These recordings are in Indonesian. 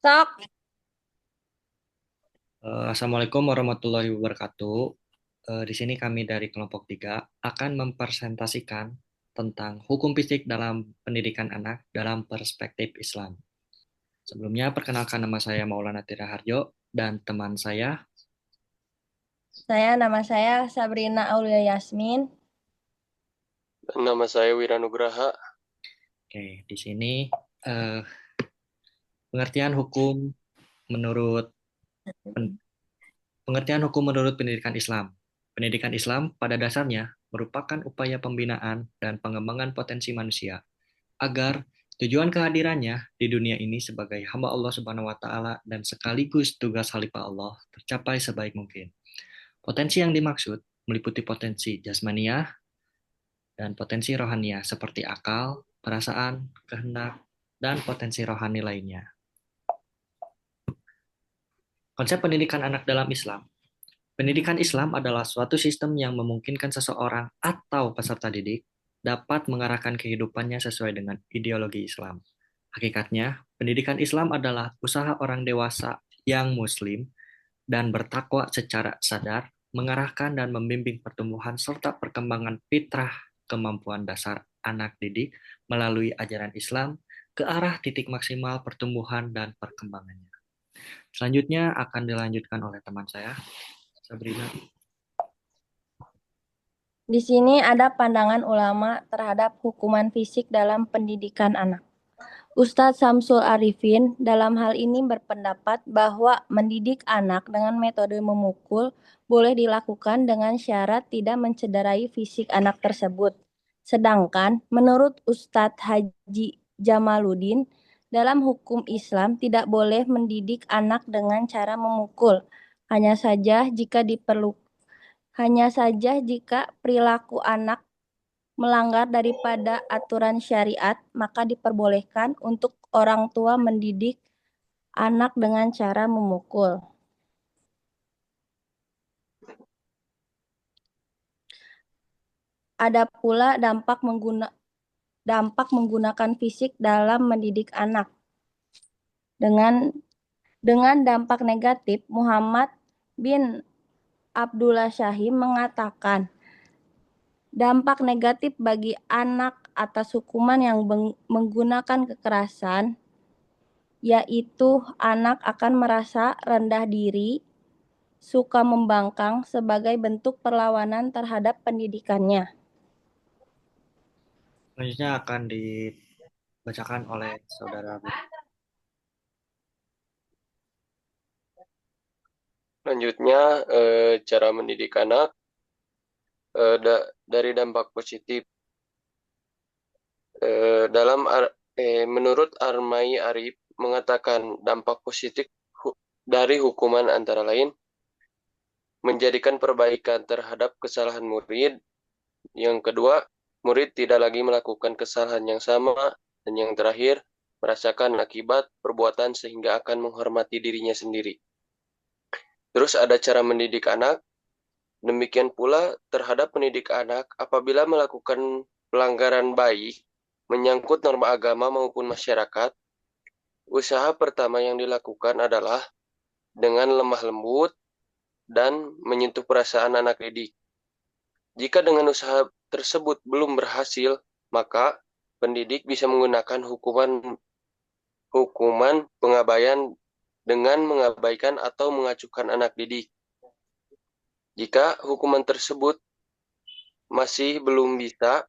Sok, Assalamualaikum warahmatullahi wabarakatuh. Di sini kami dari kelompok 3 akan mempresentasikan tentang hukum fisik dalam pendidikan anak dalam perspektif Islam. Sebelumnya, perkenalkan nama saya Maulana Tiraharjo dan teman saya. nama saya Sabrina Aulia Yasmin. Nama saya Wiranugraha. Oke, di sini eh, pengertian hukum menurut pen- pengertian hukum menurut pendidikan Islam. Pendidikan Islam pada dasarnya merupakan upaya pembinaan dan pengembangan potensi manusia agar tujuan kehadirannya di dunia ini sebagai hamba Allah Subhanahu wa taala dan sekaligus tugas khalifah Allah tercapai sebaik mungkin. Potensi yang dimaksud meliputi potensi jasmaniah dan potensi rohaniah seperti akal, perasaan, kehendak, dan potensi rohani lainnya. Konsep pendidikan anak dalam Islam. Pendidikan Islam adalah suatu sistem yang memungkinkan seseorang atau peserta didik dapat mengarahkan kehidupannya sesuai dengan ideologi Islam. Hakikatnya, pendidikan Islam adalah usaha orang dewasa yang Muslim dan bertakwa secara sadar, mengarahkan dan membimbing pertumbuhan serta perkembangan fitrah kemampuan dasar anak didik melalui ajaran Islam ke arah titik maksimal pertumbuhan dan perkembangannya. Selanjutnya akan dilanjutkan oleh teman saya, Sabrina. Di sini ada pandangan ulama terhadap hukuman fisik dalam pendidikan anak. Ustadz Samsul Arifin dalam hal ini berpendapat bahwa mendidik anak dengan metode memukul boleh dilakukan dengan syarat tidak mencederai fisik anak tersebut. Sedangkan menurut Ustadz Haji Jamaluddin, dalam hukum Islam tidak boleh mendidik anak dengan cara memukul, hanya saja jika perilaku anak melanggar daripada aturan syariat, maka diperbolehkan untuk orang tua mendidik anak dengan cara memukul. Ada pula dampak menggunakan fisik dalam mendidik anak. Dengan dampak negatif, Muhammad bin Abdullah Syahim mengatakan, dampak negatif bagi anak atas hukuman yang menggunakan kekerasan, yaitu anak akan merasa rendah diri, suka membangkang sebagai bentuk perlawanan terhadap pendidikannya. Selanjutnya akan dibacakan oleh saudara. Selanjutnya, cara mendidik anak dari dampak positif. Menurut Armai Arif mengatakan dampak positif dari hukuman antara lain menjadikan perbaikan terhadap kesalahan murid. Yang kedua, murid tidak lagi melakukan kesalahan yang sama. Dan yang terakhir, merasakan akibat perbuatan sehingga akan menghormati dirinya sendiri. Terus ada cara mendidik anak. Demikian pula terhadap pendidik anak apabila melakukan pelanggaran baik menyangkut norma agama maupun masyarakat, usaha pertama yang dilakukan adalah dengan lemah lembut dan menyentuh perasaan anak didik. Jika dengan usaha tersebut belum berhasil, maka pendidik bisa menggunakan hukuman pengabaian dengan mengabaikan atau mengacuhkan anak didik. Jika hukuman tersebut masih belum bisa,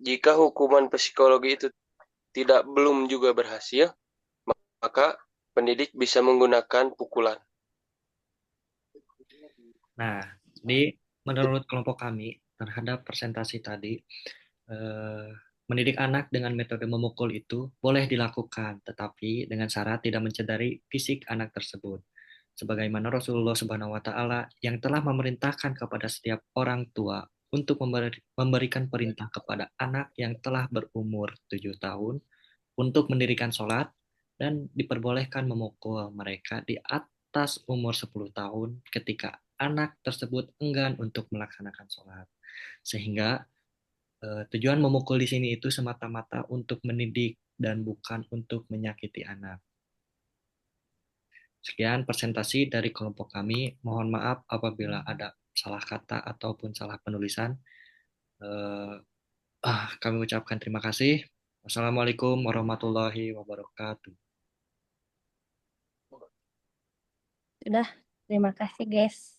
jika hukuman psikologi itu belum juga berhasil, maka pendidik bisa menggunakan pukulan. Nah, menurut kelompok kami terhadap presentasi tadi, eh, mendidik anak dengan metode memukul itu boleh dilakukan, tetapi dengan syarat tidak mencederai fisik anak tersebut. Sebagaimana Rasulullah Subhanahu wa taala yang telah memerintahkan kepada setiap orang tua untuk memberikan perintah kepada anak yang telah berumur 7 tahun untuk mendirikan sholat dan diperbolehkan memukul mereka di atas umur 10 tahun ketika anak tersebut enggan untuk melaksanakan sholat. Sehingga tujuan memukul di sini itu semata-mata untuk mendidik dan bukan untuk menyakiti anak. Sekian presentasi dari kelompok kami. Mohon maaf apabila ada salah kata ataupun salah penulisan. Eh, Kami ucapkan terima kasih. Wassalamualaikum warahmatullahi wabarakatuh. Sudah, terima kasih guys.